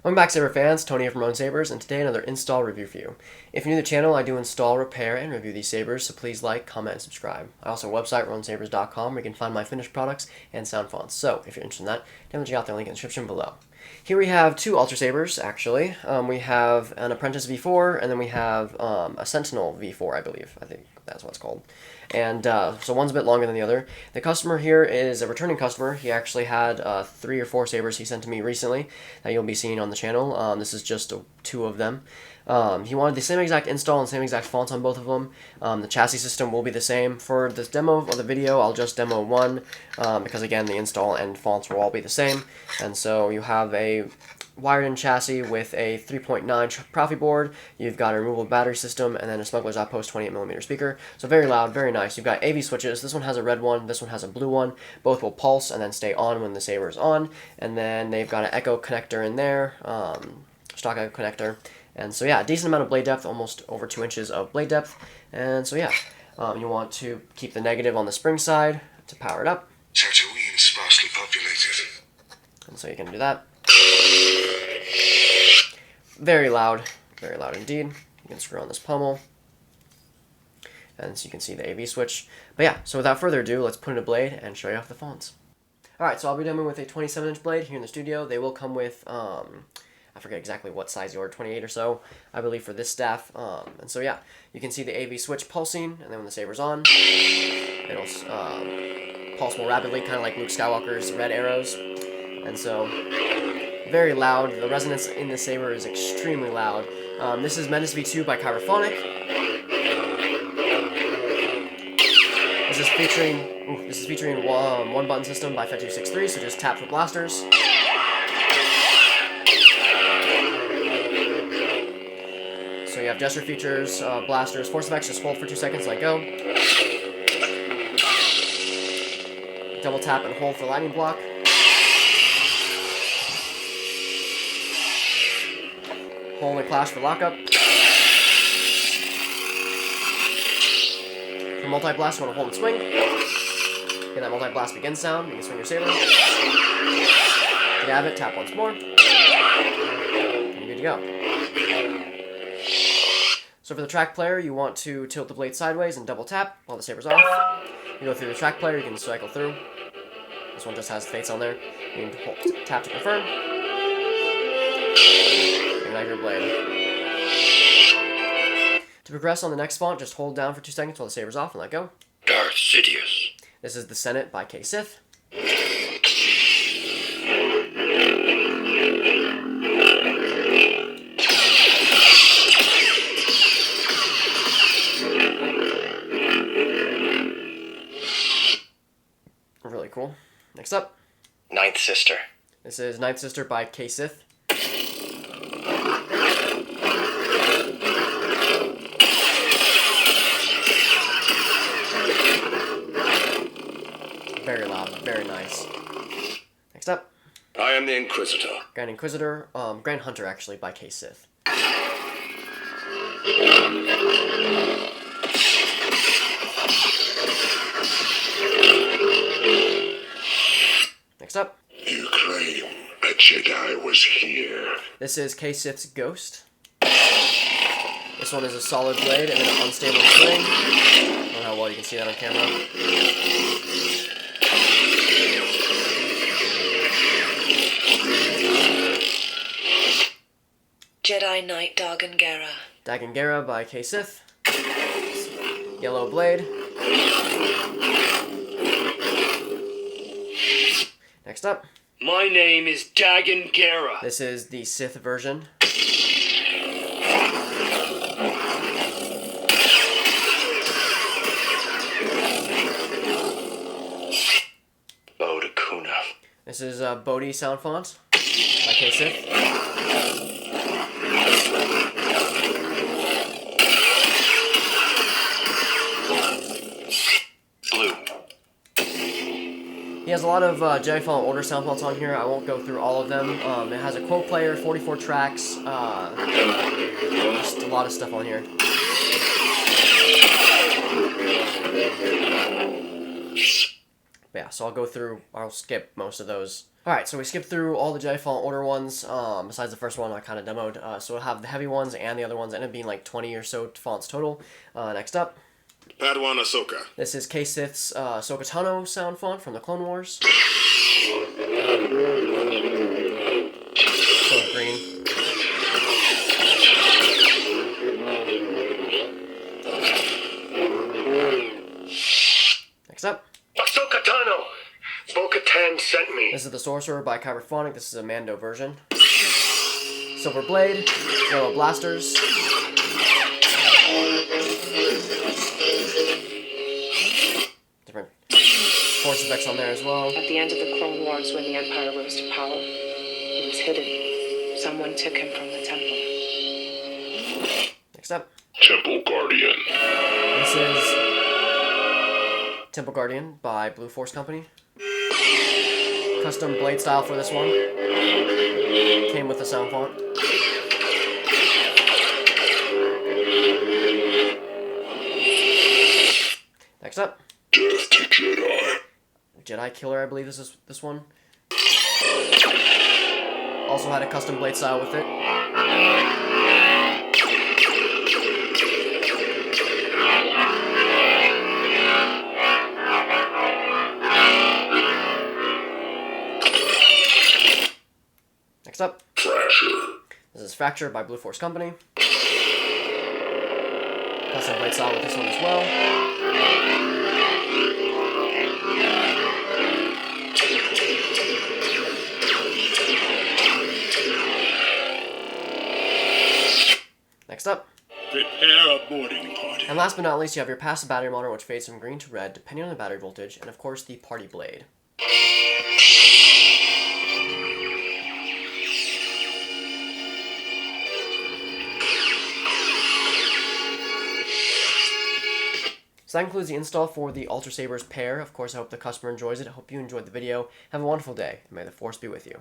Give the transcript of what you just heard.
Welcome back, Saber fans. Tony here from Ronin Sabers, and today another install review for you. If you're new to the channel, I do install, repair, and review these sabers, so please like, comment, and subscribe. I also have a website, ronsabers.com, where you can find my finished products and sound fonts. So if you're interested in that, definitely check out the link in the description below. Here we have two Ultrasabers, actually. We have an Apprentice V4, and then we have a Sentinel V4, I believe. I think that's what it's called. And so one's a bit longer than the other. The customer here is a returning customer. He actually had 3 or 4 sabers he sent to me recently that you'll be seeing on the channel. This is just 2 of them. He wanted the same exact install and same exact fonts on both of them. The chassis system will be the same. For this demo of the video, I'll just demo one because, again, the install and fonts will all be the same. And so you have a wired-in chassis with a 3.9 Proffieboard. You've got a removable battery system, and then a Smuggler's Outpost 28mm speaker. So very loud, very nice. You've got AV switches. This one has a red one. This one has a blue one. Both will pulse and then stay on when the saber is on. And then they've got an echo connector in there, Shtok echo connector. And so yeah, a decent amount of blade depth, almost over 2 inches of blade depth. And so yeah, you want to keep the negative on the spring side to power it up. Tatooine is sparsely populated. And so you can do that. Very loud indeed. You can screw on this pommel, and so you can see the AV switch. But yeah, so without further ado, let's put in a blade and show you off the fonts. Alright, so I'll be demoing with a 27-inch blade here in the studio. They will come with, I forget exactly what size you ordered, 28 or so, I believe, for this staff. And so yeah, you can see the AV switch pulsing, and then when the saber's on, it'll pulse more rapidly, kind of like Luke Skywalker's red arrows. And so very loud. The resonance in the saber is extremely loud. This is Menace V2 by Chirophonic. This is featuring one button system by Fet263, so just tap for blasters. So you have gesture features, blasters, force effects, just hold for 2 seconds, let go. Double tap and hold for lightning block. Hold and clash for lockup. For multi-blast, you want to hold and swing. Get that multi-blast begin sound. You can swing your saber. If you have it, tap once more. And you're good to go. So for the track player, you want to tilt the blade sideways and double tap while the saber's off. You go through the track player, you can cycle through. This one just has fates on there. You can tap to confirm. Your blade. To progress on the next font, just hold down for 2 seconds while the saber's off and let go. Darth Sidious. This is the Senate by K-Sith. Really cool. Next up, Ninth Sister. this is Ninth Sister by K-Sith. Very loud, very nice. Next up, I am the Inquisitor. Grand Inquisitor, Grand Hunter actually, by K-Sith. Next up, You claim a Jedi was here. this is K-Sith's Ghost. This one is a solid blade and then an unstable swing. I don't know how well you can see that on camera. Jedi Knight Dagan Gera. Dagan Gera by K-Sith. Yellow blade. Next up, My name is Dagan Gera. this is the Sith version. Bode Akuna. This is Bodhi sound font by K-Sith. Blue. He has a lot of Jedi Fallen Order sound fonts on here. I won't go through all of them. It has a quote player, 44 tracks, just a lot of stuff on here. But yeah, so I'll skip most of those. Alright, so we skipped through all the Jedi Fallen Order ones, besides the first one I kind of demoed. So we'll have the heavy ones and the other ones, end up being like 20 or so fonts total. Next up. Padawan Ahsoka. This is K-Sith's Ahsoka Tano sound font from the Clone Wars. So green. Next up. Ahsoka Tano! Bo-Katan sent me. This is the Sorcerer by Kyberphonic. This is a Mando version. Silver Blade, yellow blasters. Different force effects on there as well. At the end of the Clone Wars, when the Empire rose to power, he was hidden. Someone took him from the temple. Next up. Temple Guardian. This is Temple Guardian by Blue Force Company. Custom blade style for this one. Came with the sound font. Next up. Death to Jedi. Jedi Killer, I believe is this one. Also had a custom blade style with it. Next up. Fracture. This is Fracture by Blue Force Company. Custom blade style with this one as well. Next up. Prepare a boarding party. And last but not least, you have your passive battery monitor, which fades from green to red, depending on the battery voltage, and of course the party blade. So that concludes the install for the Ultrasabers pair. Of course, I hope the customer enjoys it. I hope you enjoyed the video. Have a wonderful day, and may the Force be with you.